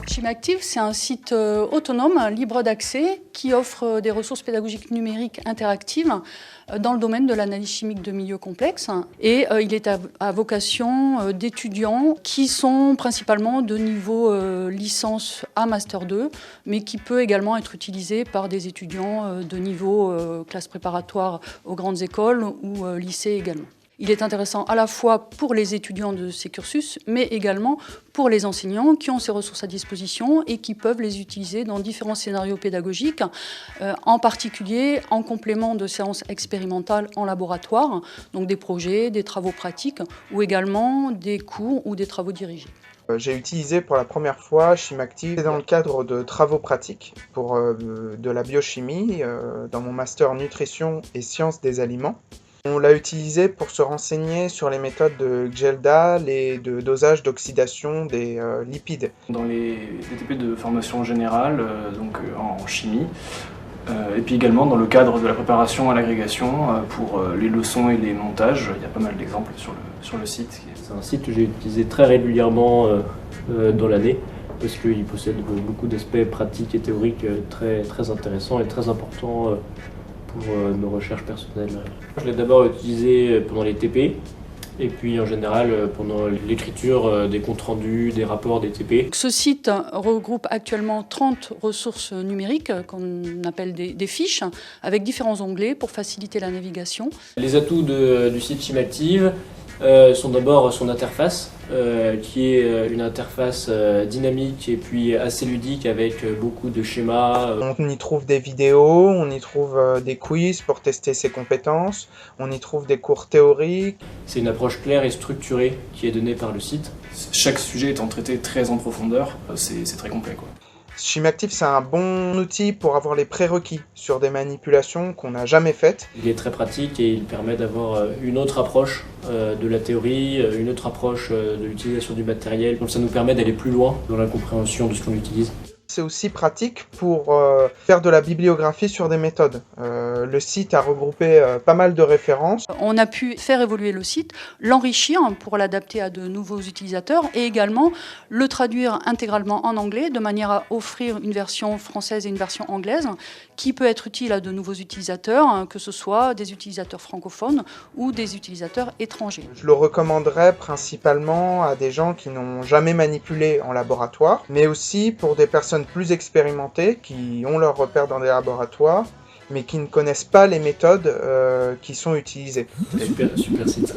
Chimactive, c'est un site autonome, libre d'accès, qui offre des ressources pédagogiques numériques interactives dans le domaine de l'analyse chimique de milieux complexes. Et il est à vocation d'étudiants qui sont principalement de niveau licence à Master 2, mais qui peut également être utilisé par des étudiants de niveau classe préparatoire aux grandes écoles ou lycée également. Il est intéressant à la fois pour les étudiants de ces cursus, mais également pour les enseignants qui ont ces ressources à disposition et qui peuvent les utiliser dans différents scénarios pédagogiques, en particulier en complément de séances expérimentales en laboratoire, donc des projets, des travaux pratiques ou également des cours ou des travaux dirigés. J'ai utilisé pour la première fois Chimactive dans le cadre de travaux pratiques pour de la biochimie dans mon master nutrition et sciences des aliments. On l'a utilisé pour se renseigner sur les méthodes de Gjeldahl et de dosage d'oxydation des lipides. Dans les DTP de formation générale, donc en chimie, et puis également dans le cadre de la préparation à l'agrégation pour les leçons et les montages. Il y a pas mal d'exemples sur le site. C'est un site que j'ai utilisé très régulièrement dans l'année parce qu'il possède beaucoup d'aspects pratiques et théoriques très intéressants et très importants pour nos recherches personnelles. Je l'ai d'abord utilisé pendant les TP et puis en général pendant l'écriture des comptes rendus, des rapports des TP. Ce site regroupe actuellement 30 ressources numériques qu'on appelle des fiches avec différents onglets pour faciliter la navigation. Les atouts du site Chimactive sont d'abord son interface qui est une interface dynamique et puis assez ludique avec beaucoup de schémas. On y trouve des vidéos, on y trouve des quiz pour tester ses compétences, on y trouve des cours théoriques. C'est une approche claire et structurée qui est donnée par le site. Chaque sujet étant traité très en profondeur, c'est très complet, quoi. Chimactive, c'est un bon outil pour avoir les prérequis sur des manipulations qu'on n'a jamais faites. Il est très pratique et il permet d'avoir une autre approche de la théorie, une autre approche de l'utilisation du matériel. Donc ça nous permet d'aller plus loin dans la compréhension de ce qu'on utilise. C'est aussi pratique pour faire de la bibliographie sur des méthodes. Le site a regroupé pas mal de références. On a pu faire évoluer le site, l'enrichir pour l'adapter à de nouveaux utilisateurs et également le traduire intégralement en anglais de manière à offrir une version française et une version anglaise qui peut être utile à de nouveaux utilisateurs, que ce soit des utilisateurs francophones ou des utilisateurs étrangers. Je le recommanderais principalement à des gens qui n'ont jamais manipulé en laboratoire, mais aussi pour des personnes plus expérimentées qui ont leurs repères dans des laboratoires mais qui ne connaissent pas les méthodes qui sont utilisées. Super site.